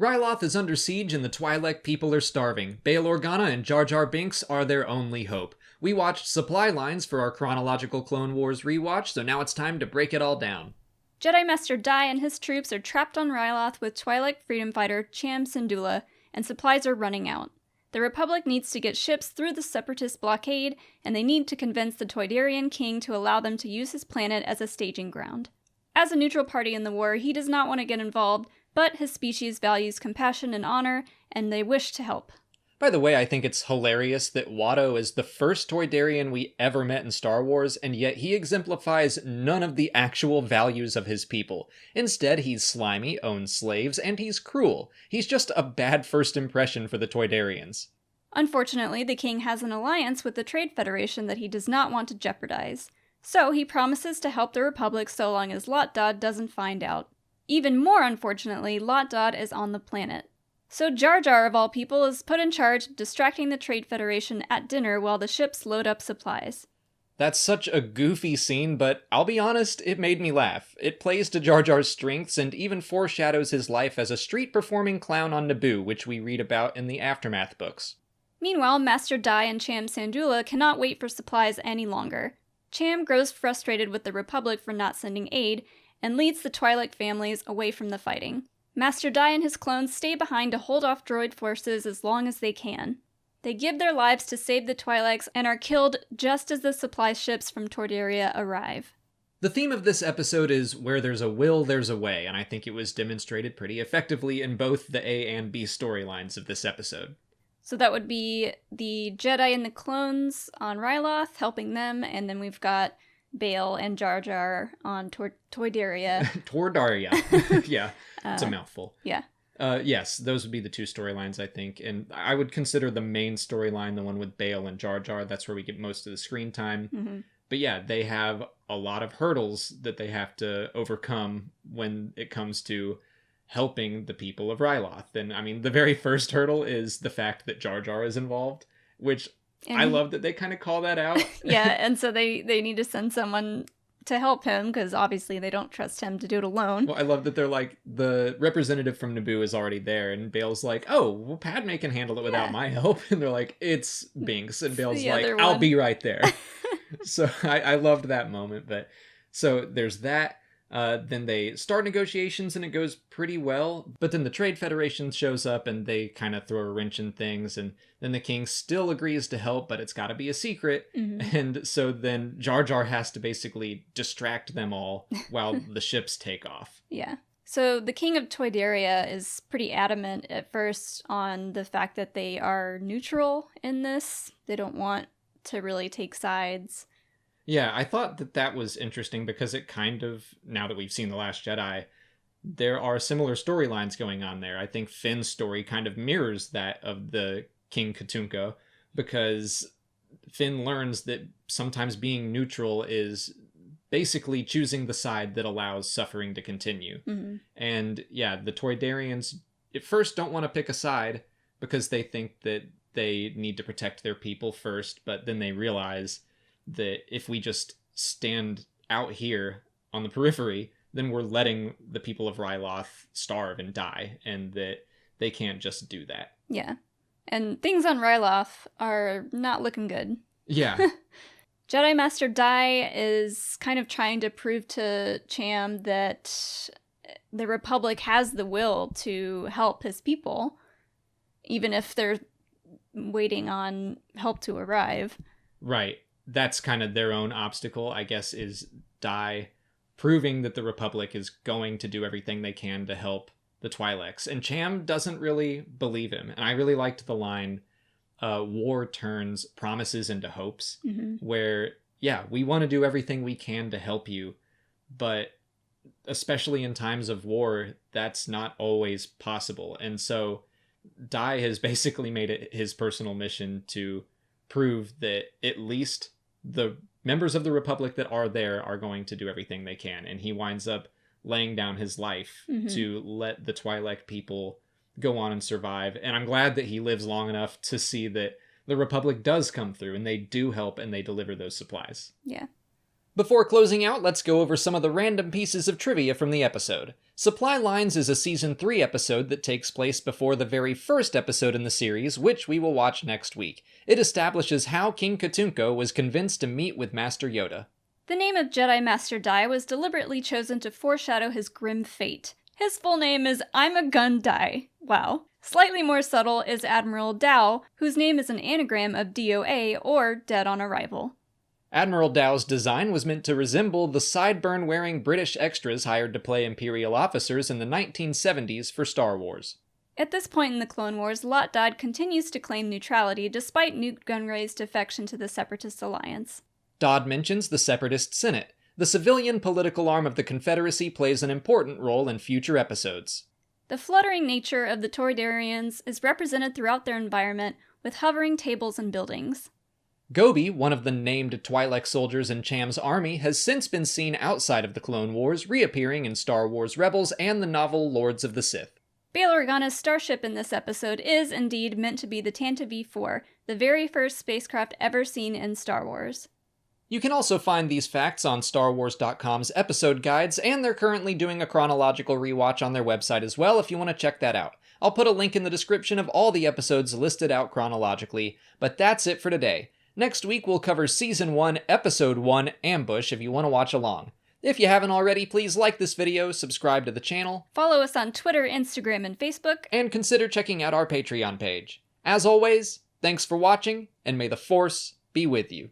Ryloth is under siege and the Twi'lek people are starving. Bail Organa and Jar Jar Binks are their only hope. We watched supply lines for our Chronological Clone Wars rewatch, so now it's time to break it all down. Jedi Master Dai and his troops are trapped on Ryloth with Twi'lek freedom fighter Cham Syndulla, and supplies are running out. The Republic needs to get ships through the Separatist blockade, and they need to convince the Toydarian king to allow them to use his planet as a staging ground. As a neutral party in the war, he does not want to get involved, but his species values compassion and honor, and they wish to help. By the way, I think it's hilarious that Watto is the first Toydarian we ever met in Star Wars, and yet he exemplifies none of the actual values of his people. Instead, he's slimy, owns slaves, and he's cruel. He's just a bad first impression for the Toydarians. Unfortunately, the king has an alliance with the Trade Federation that he does not want to jeopardize. So he promises to help the Republic so long as Lotdod doesn't find out. Even more unfortunately, Lotdod is on the planet. So Jar Jar, of all people, is put in charge of distracting the Trade Federation at dinner while the ships load up supplies. That's such a goofy scene, but I'll be honest, it made me laugh. It plays to Jar Jar's strengths and even foreshadows his life as a street-performing clown on Naboo, which we read about in the Aftermath books. Meanwhile, Master Dai and Cham Syndulla cannot wait for supplies any longer. Cham grows frustrated with the Republic for not sending aid, and leads the Twi'lek families away from the fighting. Master Dai and his clones stay behind to hold off droid forces as long as they can. They give their lives to save the Twi'leks and are killed just as the supply ships from Toydaria arrive. The theme of this episode is where there's a will, there's a way, and I think it was demonstrated pretty effectively in both the A and B storylines of this episode. So that would be the Jedi and the clones on Ryloth, helping them, and then we've got Bail and Jar Jar on Toydaria. Toydarian. Yeah, it's a mouthful. Yeah. Yes, those would be the two storylines, I think. And I would consider the main storyline the one with Bail and Jar Jar. That's where we get most of the screen time. Mm-hmm. But yeah, they have a lot of hurdles that they have to overcome when it comes to helping the people of Ryloth. And I mean, the very first hurdle is the fact that Jar Jar is involved, which I love that they kind of call that out. Yeah, and so they need to send someone to help him, because obviously they don't trust him to do it alone. Well, I love that they're like, the representative from Naboo is already there, and Bail's like, oh, well, Padme can handle it without my help. And they're like, it's Binks. And Bail's like, I'll be right there. So I loved that moment. But so there's that. Then they start negotiations and it goes pretty well. But then the Trade Federation shows up and they kind of throw a wrench in things. And then the king still agrees to help, but it's got to be a secret. Mm-hmm. And so then Jar Jar has to basically distract them all while the ships take off. Yeah. So the king of Toydaria is pretty adamant at first on the fact that they are neutral in this. They don't want to really take sides. Yeah, I thought that was interesting because it kind of, now that we've seen The Last Jedi, there are similar storylines going on there. I think Finn's story kind of mirrors that of the King Katunka, because Finn learns that sometimes being neutral is basically choosing the side that allows suffering to continue. Mm-hmm. And yeah, the Toydarians at first don't want to pick a side because they think that they need to protect their people first, but then they realize that if we just stand out here on the periphery, then we're letting the people of Ryloth starve and die, and that they can't just do that. Yeah. And things on Ryloth are not looking good. Yeah. Jedi Master Dai is kind of trying to prove to Cham that the Republic has the will to help his people, even if they're waiting on help to arrive. Right. That's kind of their own obstacle, I guess, is Dai proving that the Republic is going to do everything they can to help the Twi'leks. And Cham doesn't really believe him. And I really liked the line, war turns promises into hopes, mm-hmm. where, yeah, we want to do everything we can to help you, but especially in times of war, that's not always possible. And so Dai has basically made it his personal mission to prove that at least the members of the Republic that are there are going to do everything they can. And he winds up laying down his life mm-hmm. to let the Twi'lek people go on and survive. And I'm glad that he lives long enough to see that the Republic does come through and they do help and they deliver those supplies. Yeah. Before closing out, let's go over some of the random pieces of trivia from the episode. Supply Lines is a Season 3 episode that takes place before the very first episode in the series, which we will watch next week. It establishes how King Katunko was convinced to meet with Master Yoda. The name of Jedi Master Dai was deliberately chosen to foreshadow his grim fate. His full name is I'm a Gun Dai. Wow. Slightly more subtle is Admiral Dao, whose name is an anagram of DOA, or Dead on Arrival. Admiral Dao's design was meant to resemble the sideburn-wearing British extras hired to play Imperial officers in the 1970s for Star Wars. At this point in the Clone Wars, Lot Dod continues to claim neutrality despite Newt Gunray's defection to the Separatist Alliance. Dodd mentions the Separatist Senate. The civilian political arm of the Confederacy plays an important role in future episodes. The fluttering nature of the Toydarians is represented throughout their environment with hovering tables and buildings. Gobi, one of the named Twi'lek soldiers in Cham's army, has since been seen outside of the Clone Wars, reappearing in Star Wars Rebels and the novel Lords of the Sith. Bail Organa's starship in this episode is indeed meant to be the Tantive V4, the very first spacecraft ever seen in Star Wars. You can also find these facts on StarWars.com's episode guides, and they're currently doing a chronological rewatch on their website as well if you want to check that out. I'll put a link in the description of all the episodes listed out chronologically, but that's it for today. Next week, we'll cover Season 1, Episode 1, Ambush, if you want to watch along. If you haven't already, please like this video, subscribe to the channel, follow us on Twitter, Instagram, and Facebook, and consider checking out our Patreon page. As always, thanks for watching, and may the Force be with you.